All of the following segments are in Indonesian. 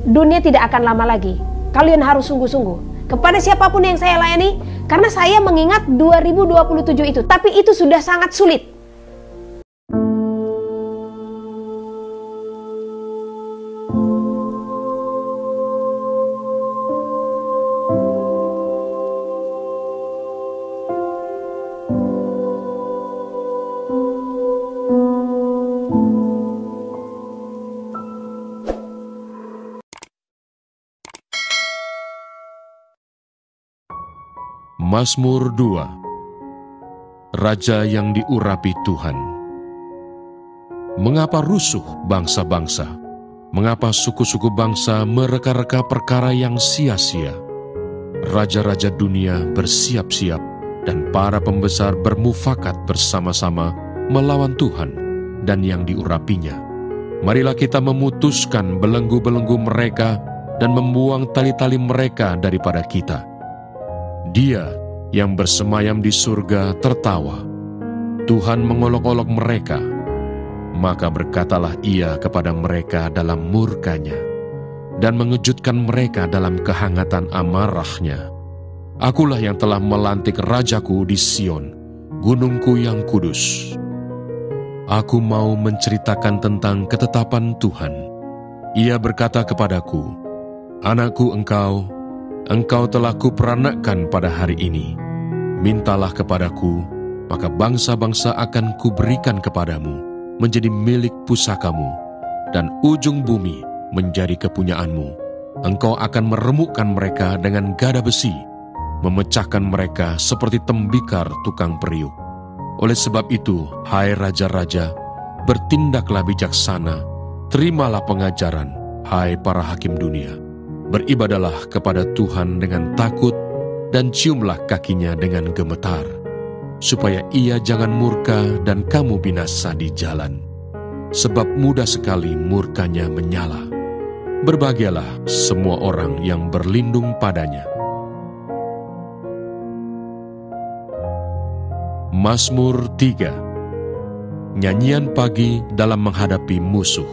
Dunia tidak akan lama lagi. Kalian harus sungguh-sungguh kepada siapapun yang saya layani, karena saya mengingat 2027 itu. Tapi itu sudah sangat sulit. Mazmur 2. Raja yang diurapi Tuhan. Mengapa rusuh bangsa-bangsa? Mengapa suku-suku bangsa mereka-reka perkara yang sia-sia? Raja-raja dunia bersiap-siap dan para pembesar bermufakat bersama-sama melawan Tuhan dan yang diurapinya. Marilah kita memutuskan belenggu-belenggu mereka dan membuang tali-tali mereka daripada kita. Dia yang bersemayam di surga tertawa. Tuhan mengolok-olok mereka. Maka berkatalah ia kepada mereka dalam murkanya dan mengejutkan mereka dalam kehangatan amarahnya. Akulah yang telah melantik rajaku di Sion, gunungku yang kudus. Aku mau menceritakan tentang ketetapan Tuhan. Ia berkata kepadaku, "Anakku, engkau telah kuperanakkan pada hari ini. Mintalah kepadaku, maka bangsa-bangsa akan kuberikan kepadamu menjadi milik pusakamu, dan ujung bumi menjadi kepunyaanmu. Engkau akan meremukkan mereka dengan gada besi, memecahkan mereka seperti tembikar tukang periuk. Oleh sebab itu, hai raja-raja, bertindaklah bijaksana, terimalah pengajaran, hai para hakim dunia. Beribadalah kepada Tuhan dengan takut, dan ciumlah kakinya dengan gemetar, supaya ia jangan murka dan kamu binasa di jalan. Sebab mudah sekali murkanya menyala. Berbahagialah semua orang yang berlindung padanya." Mazmur 3. Nyanyian pagi dalam menghadapi musuh.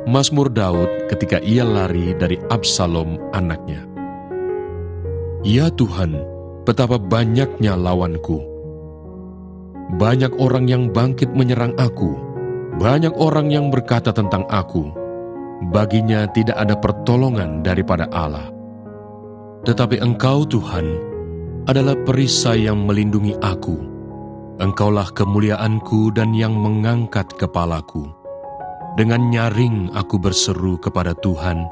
Mazmur Daud ketika ia lari dari Absalom anaknya. Ya Tuhan, betapa banyaknya lawanku. Banyak orang yang bangkit menyerang aku. Banyak orang yang berkata tentang aku, baginya tidak ada pertolongan daripada Allah. Tetapi Engkau Tuhan adalah perisai yang melindungi aku. Engkaulah kemuliaanku dan yang mengangkat kepalaku. Dengan nyaring aku berseru kepada Tuhan,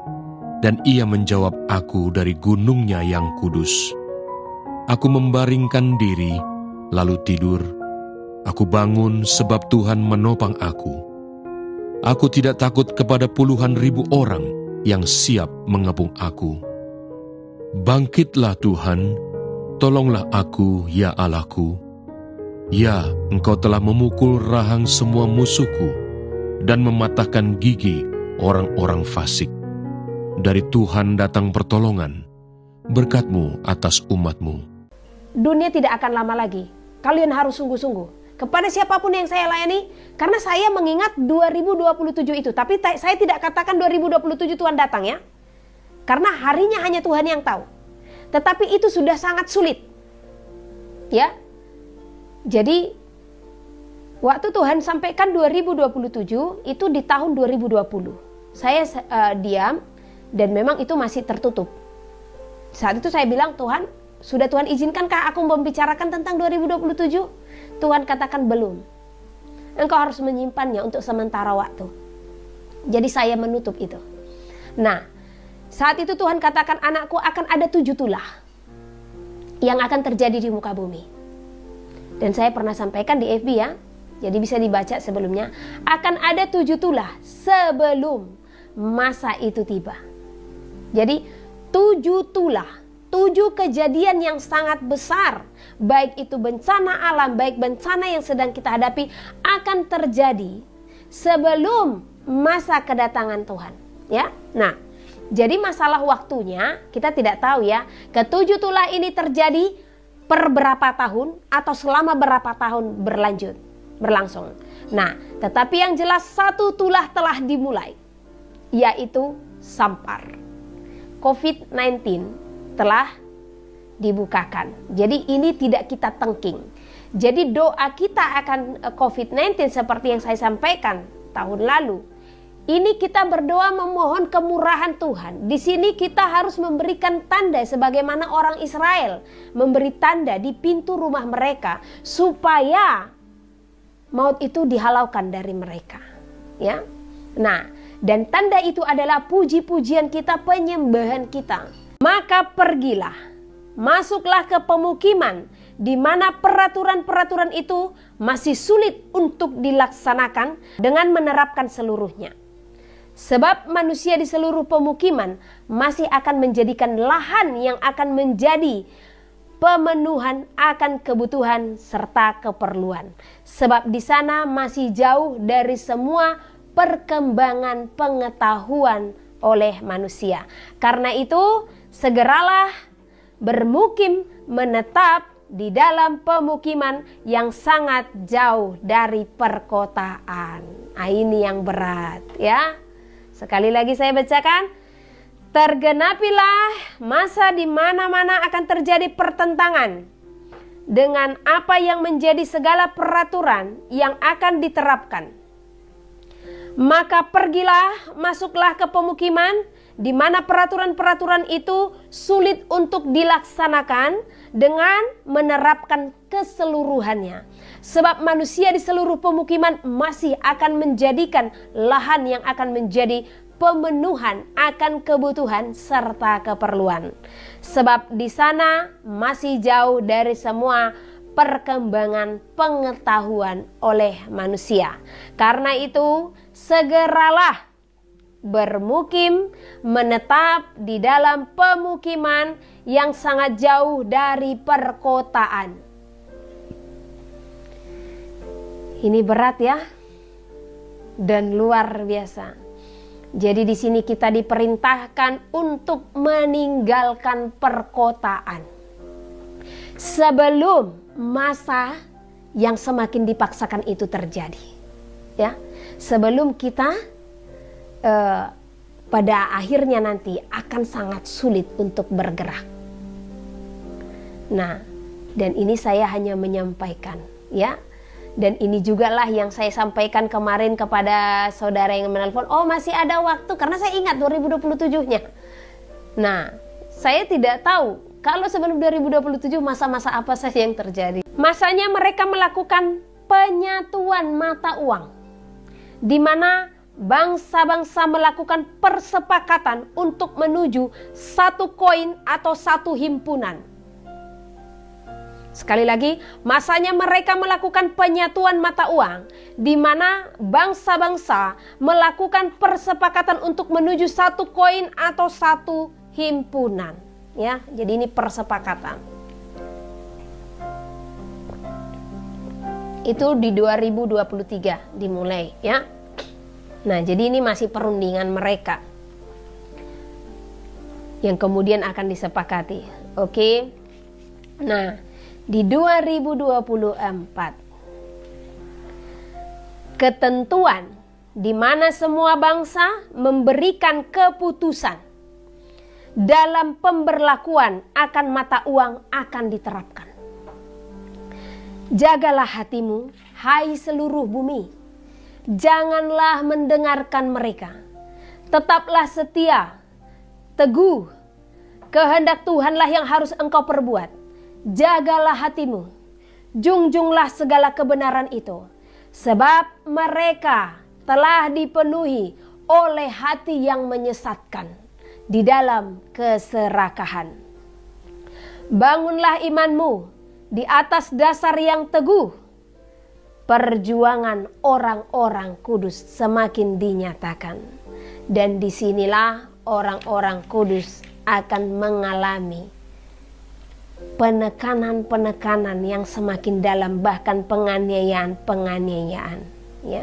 dan ia menjawab aku dari gunungnya yang kudus. Aku membaringkan diri, lalu tidur. Aku bangun sebab Tuhan menopang aku. Aku tidak takut kepada puluhan ribu orang yang siap mengepung aku. Bangkitlah Tuhan, tolonglah aku ya Allahku. Ya, Engkau telah memukul rahang semua musuhku dan mematahkan gigi orang-orang fasik. Dari Tuhan datang pertolongan, berkat-Mu atas umat-Mu. Dunia tidak akan lama lagi. Kalian harus sungguh-sungguh kepada siapapun yang saya layani, karena saya mengingat 2027 itu. Tapi saya tidak katakan 2027 Tuhan datang ya. Karena harinya hanya Tuhan yang tahu. Tetapi itu sudah sangat sulit. Ya. Jadi waktu Tuhan sampaikan 2027 itu di tahun 2020. Saya diam dan memang itu masih tertutup. Saat itu saya bilang, Tuhan, sudah Tuhan izinkankah aku membicarakan tentang 2027? Tuhan katakan belum. Engkau harus menyimpannya untuk sementara waktu. Jadi saya menutup itu. Nah, saat itu Tuhan katakan, anakku, akan ada 7 tulah yang akan terjadi di muka bumi. Dan saya pernah sampaikan di FB ya. Jadi bisa dibaca sebelumnya. Akan ada 7 tulah sebelum masa itu tiba. Jadi 7 tulah, 7 kejadian yang sangat besar, baik itu bencana alam, baik bencana yang sedang kita hadapi, akan terjadi sebelum masa kedatangan Tuhan. Ya, nah, jadi masalah waktunya kita tidak tahu ya. Ke-7 tulah ini terjadi per berapa tahun atau selama berapa tahun berlangsung. Nah, tetapi yang jelas 1 tulah telah dimulai, yaitu sampar. COVID-19 telah dibukakan. Jadi ini tidak kita tengking. Jadi doa kita akan COVID-19 seperti yang saya sampaikan tahun lalu. Ini kita berdoa memohon kemurahan Tuhan. Di sini kita harus memberikan tanda sebagaimana orang Israel memberi tanda di pintu rumah mereka supaya maut itu dihalaukan dari mereka. Ya. Nah, dan tanda itu adalah puji-pujian kita, penyembahan kita. Maka pergilah, masuklah ke pemukiman di mana peraturan-peraturan itu masih sulit untuk dilaksanakan dengan menerapkan seluruhnya. Sebab manusia di seluruh pemukiman masih akan menjadikan lahan yang akan menjadi pemenuhan akan kebutuhan serta keperluan. Sebab di sana masih jauh dari semua perkembangan pengetahuan oleh manusia. Karena itu, segeralah bermukim menetap di dalam pemukiman yang sangat jauh dari perkotaan. Nah, ini yang berat ya. Sekali lagi saya bacakan. Tergenapilah masa di mana-mana akan terjadi pertentangan dengan apa yang menjadi segala peraturan yang akan diterapkan. Maka pergilah, masuklah ke pemukiman di mana peraturan-peraturan itu sulit untuk dilaksanakan dengan menerapkan keseluruhannya. Sebab manusia di seluruh pemukiman masih akan menjadikan lahan yang akan menjadi pemenuhan akan kebutuhan serta keperluan. Sebab di sana masih jauh dari semua perkembangan pengetahuan oleh manusia. Karena itu, segeralah bermukim menetap di dalam pemukiman yang sangat jauh dari perkotaan. Ini berat ya, dan luar biasa. Jadi di sini kita diperintahkan untuk meninggalkan perkotaan sebelum masa yang semakin dipaksakan itu terjadi. Ya, sebelum kita pada akhirnya nanti akan sangat sulit untuk bergerak. Nah, dan ini saya hanya menyampaikan, ya. Dan ini juga lah yang saya sampaikan kemarin kepada saudara yang menelpon, oh masih ada waktu, karena saya ingat 2027-nya. Nah, saya tidak tahu kalau sebelum 2027 masa-masa apa saja yang terjadi. Masanya mereka melakukan penyatuan mata uang, di mana bangsa-bangsa melakukan persepakatan untuk menuju satu koin atau satu himpunan. Sekali lagi, masanya mereka melakukan penyatuan mata uang, di mana bangsa-bangsa melakukan persepakatan untuk menuju satu koin atau satu himpunan. Ya, jadi ini persepakatan. Itu di 2023 dimulai, ya. Nah, jadi ini masih perundingan mereka yang kemudian akan disepakati. Oke. Nah, di 2024 ketentuan di mana semua bangsa memberikan keputusan dalam pemberlakuan akan mata uang akan diterapkan. Jagalah hatimu, hai seluruh bumi. Janganlah mendengarkan mereka. Tetaplah setia, teguh. Kehendak Tuhanlah yang harus engkau perbuat. Jagalah hatimu, junjunglah segala kebenaran itu, sebab mereka telah dipenuhi oleh hati yang menyesatkan di dalam keserakahan. Bangunlah imanmu di atas dasar yang teguh. Perjuangan orang-orang kudus semakin dinyatakan, dan disinilah orang-orang kudus akan mengalami penekanan-penekanan yang semakin dalam, bahkan penganiayaan-penganiayaan, ya,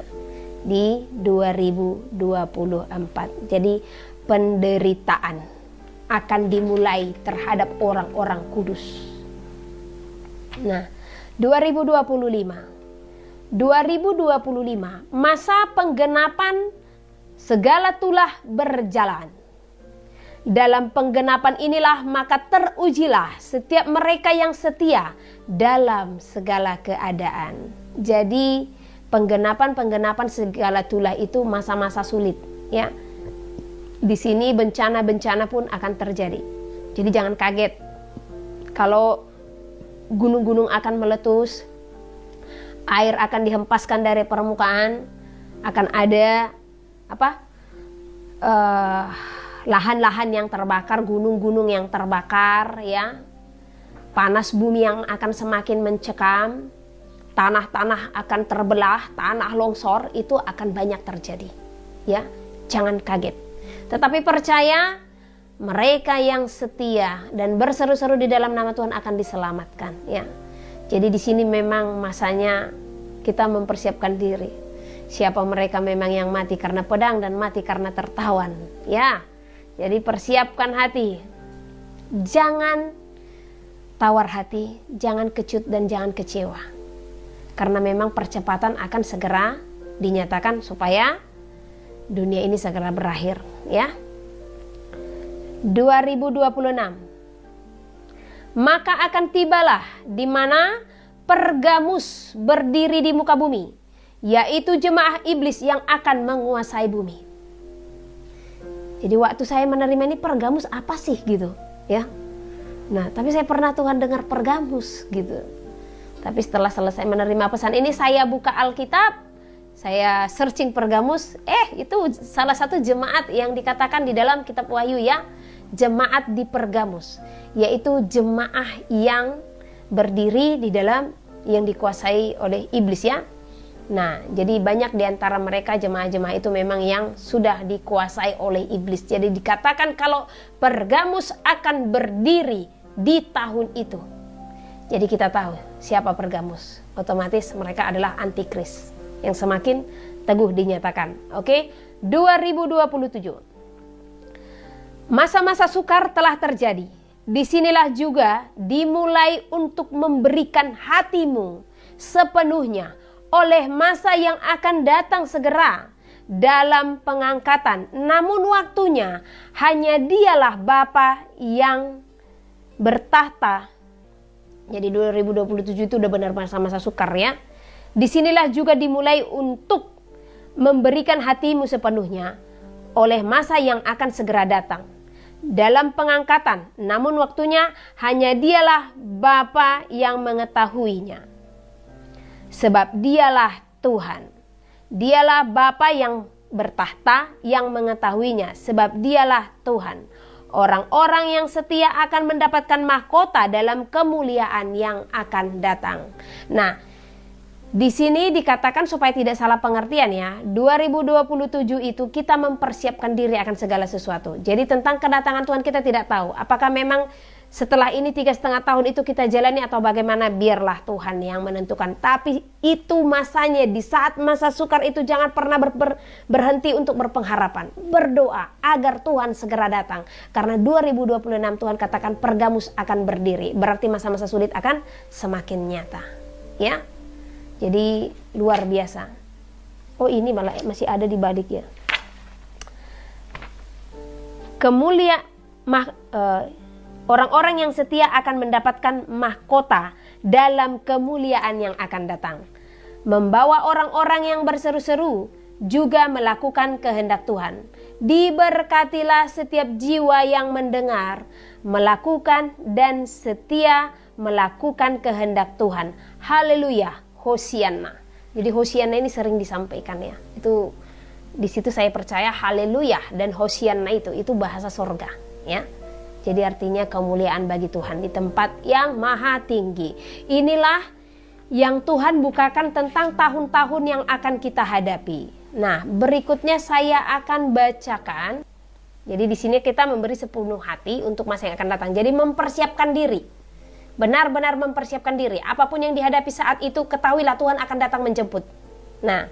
di 2024. Jadi penderitaan akan dimulai terhadap orang-orang kudus. Nah, 2025 masa penggenapan segala tulah berjalan. Dalam penggenapan inilah maka terujilah setiap mereka yang setia dalam segala keadaan. Jadi penggenapan segala tulah itu masa-masa sulit, ya. Di sini bencana-bencana pun akan terjadi. Jadi jangan kaget kalau gunung-gunung akan meletus, air akan dihempaskan dari permukaan, akan ada lahan-lahan yang terbakar, gunung-gunung yang terbakar, ya. Panas bumi yang akan semakin mencekam, tanah-tanah akan terbelah, tanah longsor, itu akan banyak terjadi, ya. Jangan kaget. Tetapi percaya, mereka yang setia dan berseru-seru di dalam nama Tuhan akan diselamatkan, ya. Jadi di sini memang masanya kita mempersiapkan diri. Siapa mereka memang yang mati karena pedang dan mati karena tertawan, ya. Jadi persiapkan hati. Jangan tawar hati, jangan kecut dan jangan kecewa. Karena memang percepatan akan segera dinyatakan supaya dunia ini segera berakhir, ya. 2026. Maka akan tibalah di mana Pergamus berdiri di muka bumi, yaitu jemaah iblis yang akan menguasai bumi. Jadi waktu saya menerima ini Pergamus apa sih gitu, ya. Nah, tapi saya pernah Tuhan dengar Pergamus gitu. Tapi setelah selesai menerima pesan ini, saya buka Alkitab, saya searching Pergamus, itu salah satu jemaat yang dikatakan di dalam kitab Wahyu, ya. Jemaat di Pergamus, yaitu jemaah yang berdiri di dalam yang dikuasai oleh iblis, ya. Nah, jadi banyak di antara mereka jemaah-jemaah itu memang yang sudah dikuasai oleh iblis. Jadi dikatakan kalau Pergamus akan berdiri di tahun itu. Jadi kita tahu siapa Pergamus. Otomatis mereka adalah antikris yang semakin teguh dinyatakan. Oke, 2027. Masa-masa sukar telah terjadi. Disinilah juga dimulai untuk memberikan hatimu sepenuhnya oleh masa yang akan datang segera dalam pengangkatan. Namun waktunya hanya dialah Bapa yang bertahta. Jadi 2027 itu udah benar masa-masa sukar, ya. Disinilah juga dimulai untuk memberikan hatimu sepenuhnya oleh masa yang akan segera datang dalam pengangkatan. Namun waktunya hanya dialah Bapa yang mengetahuinya. Sebab dialah Tuhan, dialah Bapa yang bertahta yang mengetahuinya, sebab dialah Tuhan. Orang-orang yang setia akan mendapatkan mahkota dalam kemuliaan yang akan datang. Nah, di sini dikatakan supaya tidak salah pengertian, ya. 2027 itu kita mempersiapkan diri akan segala sesuatu. Jadi tentang kedatangan Tuhan kita tidak tahu. Apakah memang setelah ini 3,5 tahun itu kita jalani atau bagaimana, biarlah Tuhan yang menentukan. Tapi itu masanya, di saat masa sukar itu jangan pernah berhenti untuk berpengharapan. Berdoa agar Tuhan segera datang. Karena 2026 Tuhan katakan Pergamus akan berdiri. Berarti masa-masa sulit akan semakin nyata, ya. Jadi luar biasa. Oh, ini malah masih ada di baliknya. Orang-orang yang setia akan mendapatkan mahkota dalam kemuliaan yang akan datang. Membawa orang-orang yang berseru-seru juga melakukan kehendak Tuhan. Diberkatilah setiap jiwa yang mendengar, melakukan dan setia melakukan kehendak Tuhan. Haleluya, Hosianna. Jadi Hosianna ini sering disampaikan, ya. Itu di situ saya percaya haleluya dan Hosianna itu bahasa sorga, ya. Jadi artinya kemuliaan bagi Tuhan di tempat yang maha tinggi. Inilah yang Tuhan bukakan tentang tahun-tahun yang akan kita hadapi. Nah, berikutnya saya akan bacakan. Jadi di sini kita memberi sepenuh hati untuk masa yang akan datang. Jadi mempersiapkan diri. Benar-benar mempersiapkan diri. Apapun yang dihadapi saat itu, ketahuilah Tuhan akan datang menjemput. Nah,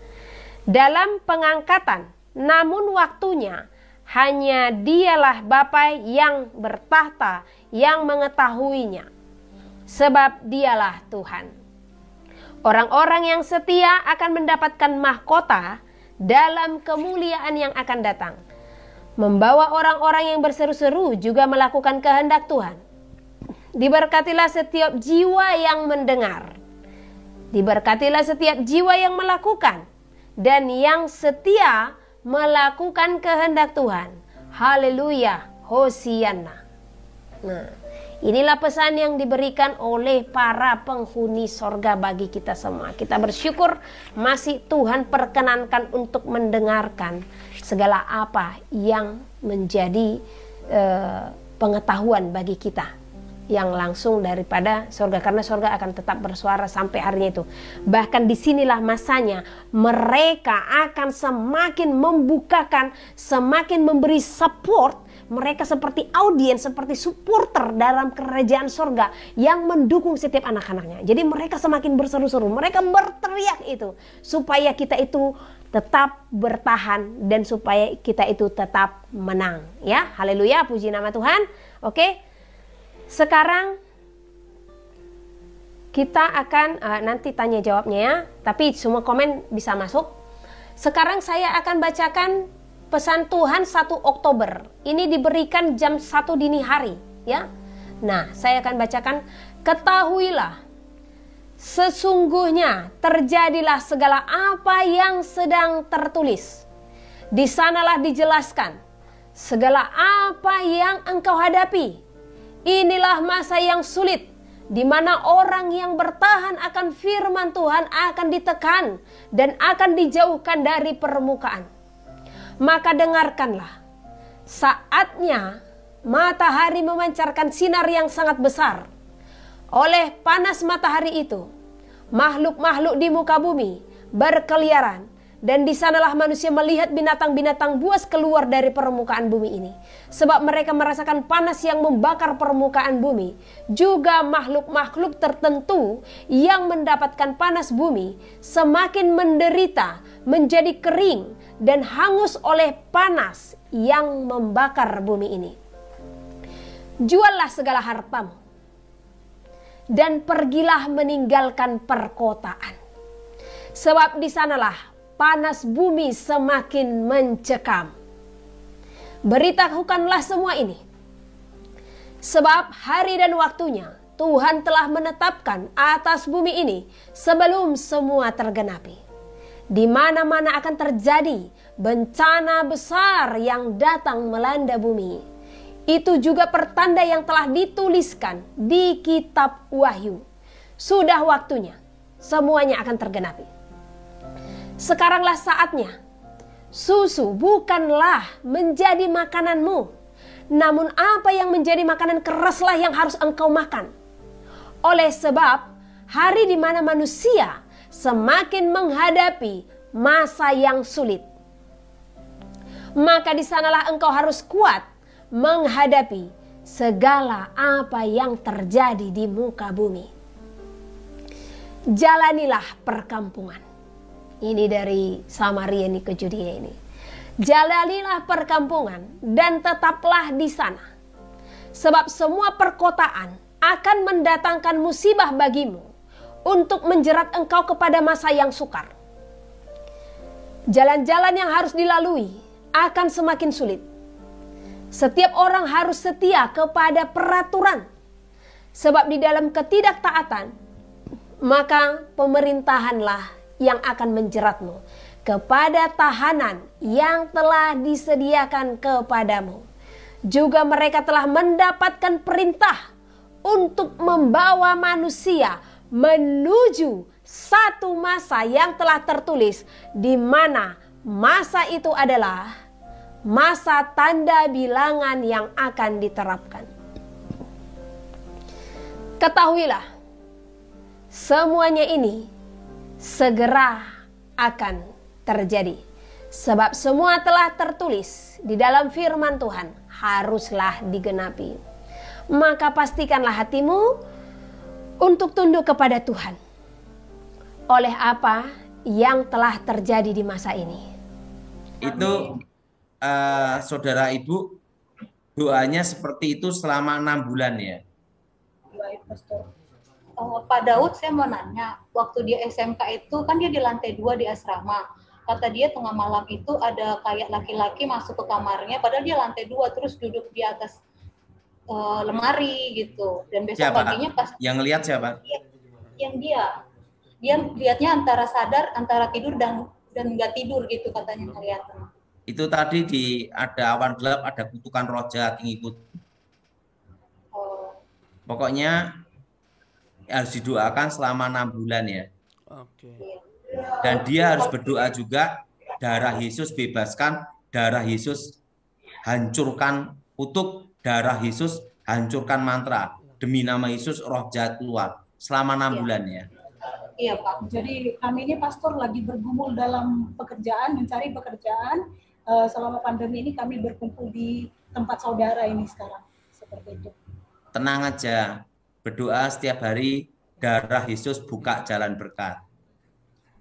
dalam pengangkatan, namun waktunya hanya dialah Bapa yang bertahta yang mengetahuinya. Sebab dialah Tuhan. Orang-orang yang setia akan mendapatkan mahkota dalam kemuliaan yang akan datang. membawa orang-orang yang berseru-seru juga melakukan kehendak Tuhan. Diberkatilah setiap jiwa yang mendengar. Diberkatilah setiap jiwa yang melakukan dan yang setia melakukan kehendak Tuhan. Haleluya, Hosianna. Nah, inilah pesan yang diberikan oleh para penghuni sorga bagi kita semua. Kita bersyukur masih Tuhan perkenankan untuk mendengarkan segala apa yang menjadi pengetahuan bagi kita yang langsung daripada sorga, karena sorga akan tetap bersuara sampai harinya itu. Bahkan disinilah masanya mereka akan semakin membukakan, semakin memberi support. Mereka seperti audiens, seperti supporter dalam kerajaan sorga yang mendukung setiap anak-anaknya. Jadi mereka semakin berseru-seru, mereka berteriak itu supaya kita itu tetap bertahan dan supaya kita itu tetap menang. Ya, haleluya, puji nama Tuhan. Oke. Sekarang kita akan nanti tanya jawabnya ya, tapi semua komen bisa masuk. Sekarang saya akan bacakan pesan Tuhan 1 Oktober. Ini diberikan jam 1 dini hari ya. Nah, saya akan bacakan, ketahuilah sesungguhnya terjadilah segala apa yang sedang tertulis. Di sanalah dijelaskan segala apa yang engkau hadapi. Inilah masa yang sulit, di mana orang yang bertahan akan firman Tuhan akan ditekan dan akan dijauhkan dari permukaan. Maka dengarkanlah, saatnya matahari memancarkan sinar yang sangat besar. Oleh panas matahari itu, makhluk-makhluk di muka bumi berkeliaran, dan di sanalah manusia melihat binatang-binatang buas keluar dari permukaan bumi ini. Sebab mereka merasakan panas yang membakar permukaan bumi. Juga makhluk-makhluk tertentu yang mendapatkan panas bumi semakin menderita, menjadi kering dan hangus oleh panas yang membakar bumi ini. Juallah segala hartamu dan pergilah meninggalkan perkotaan. Sebab di sanalah panas bumi semakin mencekam. Beritahukanlah semua ini, sebab hari dan waktunya Tuhan telah menetapkan atas bumi ini sebelum semua tergenapi. Di mana-mana akan terjadi bencana besar yang datang melanda bumi. Itu juga pertanda yang telah dituliskan di kitab Wahyu. Sudah waktunya semuanya akan tergenapi. Sekaranglah saatnya. Susu bukanlah menjadi makananmu, namun apa yang menjadi makanan keraslah yang harus engkau makan. Oleh sebab hari di mana manusia semakin menghadapi masa yang sulit, maka di sanalah engkau harus kuat menghadapi segala apa yang terjadi di muka bumi. Jalanilah perkampungan. Ini dari Samaria ini ke Judea ini. Jalanilah perkampungan dan tetaplah di sana. Sebab semua perkotaan akan mendatangkan musibah bagimu untuk menjerat engkau kepada masa yang sukar. Jalan-jalan yang harus dilalui akan semakin sulit. Setiap orang harus setia kepada peraturan. Sebab di dalam ketidaktaatan, maka pemerintahanlah yang akan menjeratmu kepada tahanan yang telah disediakan kepadamu. Juga mereka telah mendapatkan perintah untuk membawa manusia menuju satu masa yang telah tertulis, di mana masa itu adalah masa tanda bilangan yang akan diterapkan. Ketahuilah, semuanya ini segera akan terjadi. Sebab semua telah tertulis di dalam firman Tuhan haruslah digenapi. Maka pastikanlah hatimu untuk tunduk kepada Tuhan oleh apa yang telah terjadi di masa ini. Itu saudara ibu, doanya seperti itu selama 6 bulan ya? Baik, Pastor. Pak Daud, saya mau nanya, waktu dia SMK itu kan dia di lantai 2 di asrama. kata dia tengah malam itu ada kayak laki-laki masuk ke kamarnya, padahal dia lantai 2 terus duduk di atas lemari gitu. Dan besok Siapa? paginya pas Yang lihat siapa? yang dia lihatnya antara sadar, antara tidur dan nggak tidur gitu katanya kelihatan. Itu tadi ada awan gelap, ada kutukan roh jahat yang ikut. Oh, Pokoknya harus didoakan selama 6 bulan ya. Oke. iya. Dan dia harus berdoa juga, darah Yesus bebaskan, darah Yesus hancurkan kutuk, darah Yesus hancurkan mantra. Demi nama Yesus roh jahat keluar selama 6 bulan ya. Iya Pak. Jadi kami ini pastor lagi bergumul dalam pekerjaan, mencari pekerjaan. Selama pandemi ini kami berkumpul di tempat saudara ini sekarang. Seperti itu. Tenang aja, berdoa setiap hari, darah Yesus buka jalan berkat.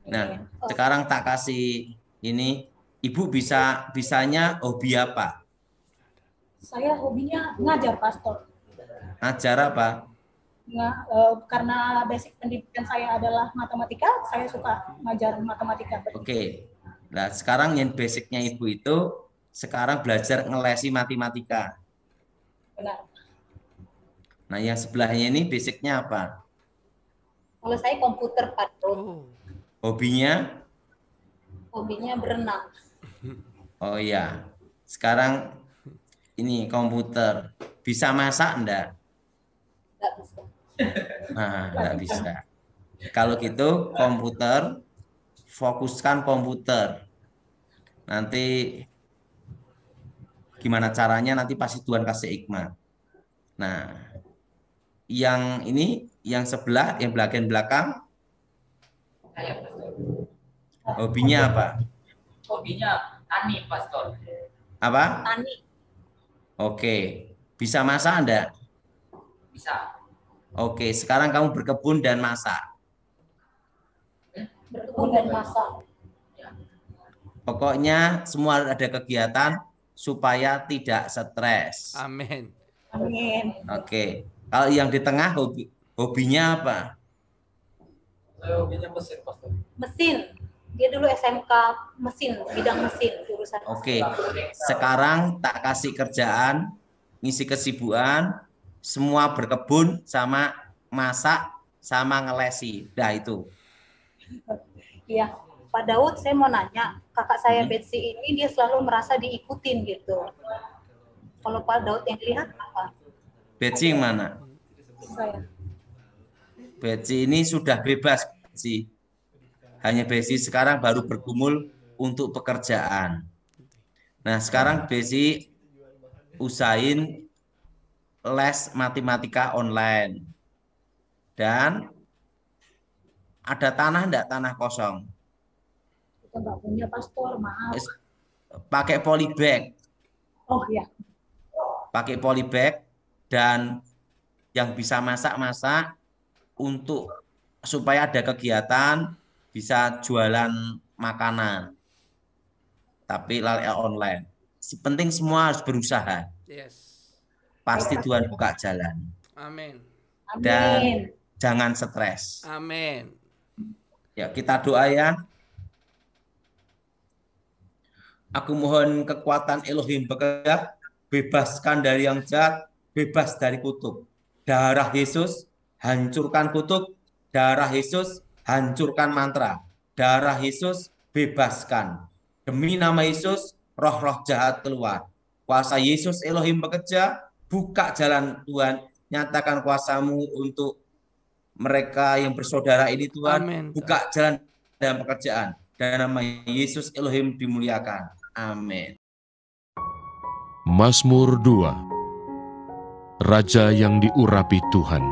Nah, sekarang tak kasih ini, Ibu bisanya hobi apa? Saya hobinya ngajar pastor. Ngajar apa? Karena basic pendidikan saya adalah matematika, saya suka ngajar matematika. Oke. Nah, sekarang yang basicnya Ibu itu sekarang belajar ngelesi matematika. Benar. Nah, yang sebelahnya ini basicnya apa? Kalau saya komputer Pak. Hobinya? Hobinya berenang. Oh iya. Sekarang ini komputer. Bisa masak enggak? Nggak bisa. Nah, enggak bisa. Kalau gitu komputer, fokuskan komputer. Nanti gimana caranya nanti pasti Tuhan kasih hikmat. Nah, yang ini, yang sebelah, yang bagian belakang, hobinya apa? Hobinya tani, Pastor. Apa? Tani. Oke. Bisa masak enggak? Bisa. Oke, sekarang kamu berkebun dan masak. Berkebun dan masak. Pokoknya semua ada kegiatan supaya tidak stres. Amin. Amin. Oke. Kalau yang di tengah hobinya apa? Saya hobinya mesin, Pastor. Mesin. Dia dulu SMK mesin, bidang mesin, jurusan. Oke. Sekarang tak kasih kerjaan, ngisi kesibukan, semua berkebun sama masak sama ngelesi. Dah itu. Iya. Pak Daud, saya mau nanya, kakak saya Betsy ini dia selalu merasa diikutin gitu. Kalau Pak Daud yang lihat apa? Betsy yang mana? Saya. Betsy ini sudah bebas, Betsy. Hanya Betsy sekarang baru bergumul untuk pekerjaan. Nah, sekarang Betsy usahain les matematika online. Dan ada tanah enggak, tanah kosong? Kita nggak punya pastor, maaf. Pakai polybag. Oh ya. Pakai polybag dan yang bisa masak-masak untuk supaya ada kegiatan bisa jualan makanan. Tapi online. Penting semua harus berusaha. Yes. Pasti Tuhan buka jalan. Amin. Dan jangan stres. Amin. Ya, kita doa ya. Aku mohon kekuatan Elohim bekerja, bebaskan dari yang jahat, bebas dari kutuk. Darah Yesus, hancurkan kutuk. Darah Yesus, hancurkan mantra. Darah Yesus, bebaskan. Demi nama Yesus, roh-roh jahat keluar. Kuasa Yesus Elohim bekerja, buka jalan Tuhan. Nyatakan kuasamu untuk mereka yang bersaudara ini Tuhan. Amin. Buka jalan dalam pekerjaan. Dan nama Yesus Elohim dimuliakan. Amin. Mazmur 2. Raja yang diurapi Tuhan.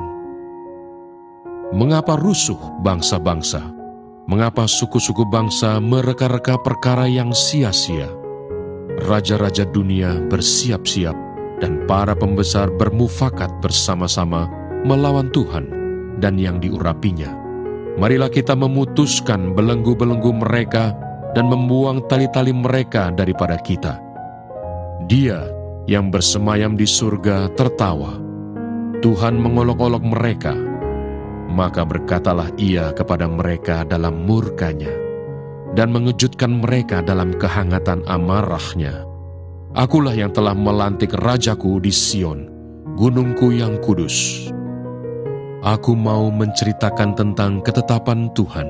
Mengapa rusuh bangsa-bangsa? Mengapa suku-suku bangsa mereka-reka perkara yang sia-sia? Raja-raja dunia bersiap-siap dan para pembesar bermufakat bersama-sama melawan Tuhan dan yang diurapinya. Marilah kita memutuskan belenggu-belenggu mereka dan membuang tali-tali mereka daripada kita. Dia yang bersemayam di surga tertawa. Tuhan mengolok-olok mereka. Maka berkatalah ia kepada mereka dalam murkanya, dan mengejutkan mereka dalam kehangatan amarahnya. Akulah yang telah melantik Rajaku di Sion, gunungku yang kudus. Aku mau menceritakan tentang ketetapan Tuhan.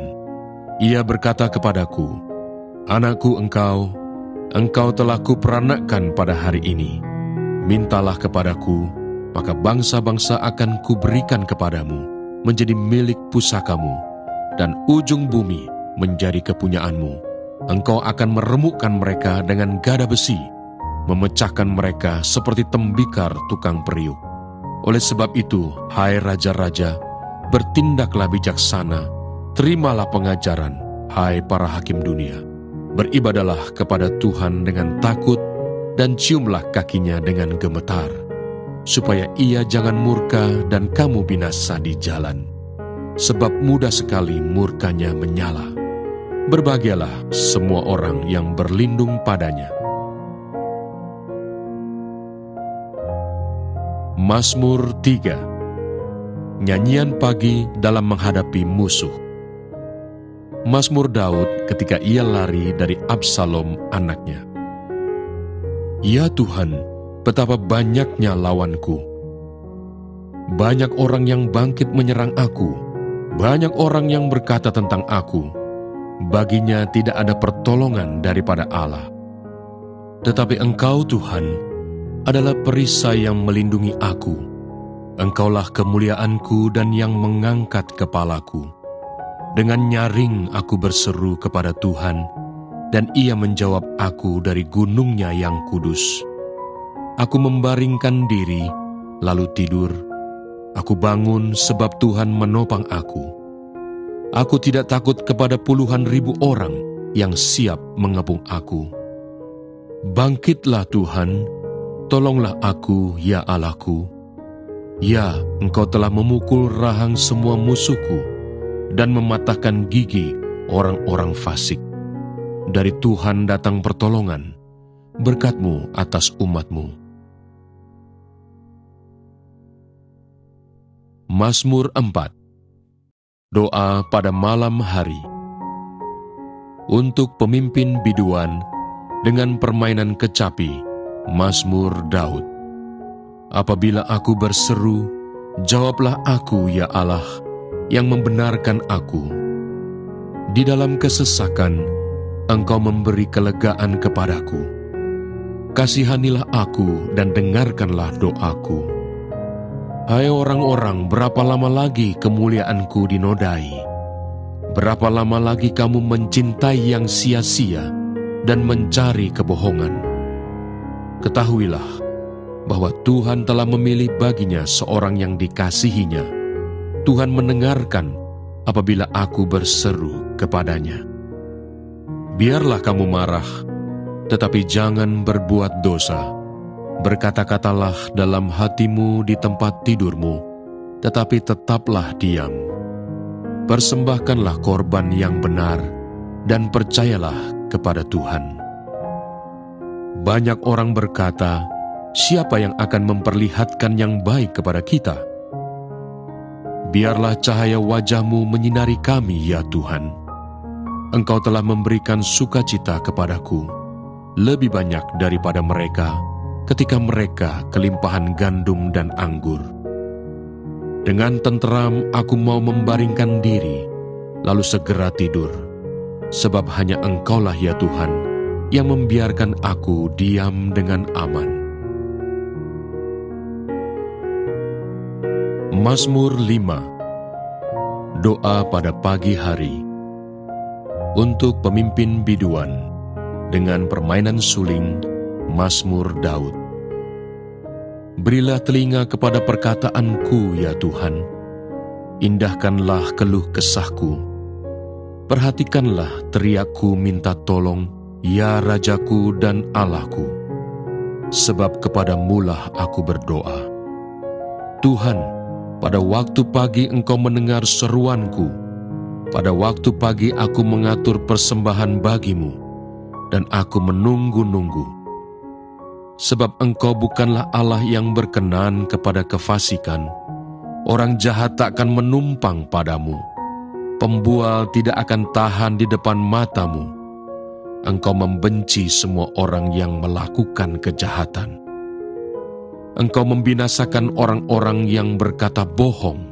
Ia berkata kepadaku, "Anakku, engkau telah kuperanakkan pada hari ini. Mintalah kepadaku, maka bangsa-bangsa akan kuberikan kepadamu, menjadi milik pusakamu, dan ujung bumi menjadi kepunyaanmu. Engkau akan meremukkan mereka dengan gada besi, memecahkan mereka seperti tembikar tukang periuk. Oleh sebab itu, hai raja-raja, bertindaklah bijaksana, terimalah pengajaran, hai para hakim dunia. Beribadalah kepada Tuhan dengan takut, dan ciumlah kakinya dengan gemetar, supaya ia jangan murka dan kamu binasa di jalan. Sebab mudah sekali murkanya menyala. Berbahagialah semua orang yang berlindung padanya." Mazmur 3. Nyanyian pagi dalam menghadapi musuh. Mazmur Daud ketika ia lari dari Absalom anaknya. Ya Tuhan, betapa banyaknya lawanku. Banyak orang yang bangkit menyerang aku. Banyak orang yang berkata tentang aku, baginya tidak ada pertolongan daripada Allah. Tetapi Engkau Tuhan adalah perisai yang melindungi aku. Engkaulah kemuliaanku dan yang mengangkat kepalaku. Dengan nyaring aku berseru kepada Tuhan, dan Ia menjawab aku dari gunungnya yang kudus. Aku membaringkan diri, lalu tidur. Aku bangun sebab Tuhan menopang aku. Aku tidak takut kepada puluhan ribu orang yang siap mengepung aku. Bangkitlah Tuhan, tolonglah aku, ya Allahku. Ya, Engkau telah memukul rahang semua musuhku dan mematahkan gigi orang-orang fasik. Dari Tuhan datang pertolongan, berkat-Mu atas umat-Mu. Mazmur 4. Doa pada malam hari. Untuk pemimpin biduan dengan permainan kecapi, Mazmur Daud. Apabila aku berseru, jawablah aku, ya Allah, yang membenarkan aku. Di dalam kesesakan, Engkau memberi kelegaan kepadaku. Kasihanilah aku dan dengarkanlah doaku. Hai orang-orang, berapa lama lagi kemuliaanku dinodai? Berapa lama lagi kamu mencintai yang sia-sia dan mencari kebohongan? Ketahuilah bahwa Tuhan telah memilih baginya seorang yang dikasihinya. Tuhan mendengarkan apabila aku berseru kepadanya. Biarlah kamu marah, tetapi jangan berbuat dosa. Berkata-katalah dalam hatimu di tempat tidurmu, tetapi tetaplah diam. Persembahkanlah korban yang benar, dan percayalah kepada Tuhan. Banyak orang berkata, siapa yang akan memperlihatkan yang baik kepada kita? Biarlah cahaya wajah-Mu menyinari kami, ya Tuhan. Engkau telah memberikan sukacita kepadaku, lebih banyak daripada mereka, ketika mereka kelimpahan gandum dan anggur. Dengan tenteram aku mau membaringkan diri, lalu segera tidur, sebab hanya Engkaulah ya Tuhan, yang membiarkan aku diam dengan aman. Mazmur 5. Doa pada pagi hari. Untuk pemimpin biduan, dengan permainan suling, Mazmur Daud. Berilah telinga kepada perkataanku, ya Tuhan. Indahkanlah keluh kesahku. Perhatikanlah teriakku minta tolong, ya Rajaku dan Allahku. Sebab kepadamu-lah aku berdoa. Tuhan, pada waktu pagi Engkau mendengar seruanku. Pada waktu pagi aku mengatur persembahan bagimu, dan aku menunggu-nunggu. Sebab Engkau bukanlah Allah yang berkenan kepada kefasikan. Orang jahat tak akan menumpang padamu. Pembual tidak akan tahan di depan matamu. Engkau membenci semua orang yang melakukan kejahatan. Engkau membinasakan orang-orang yang berkata bohong.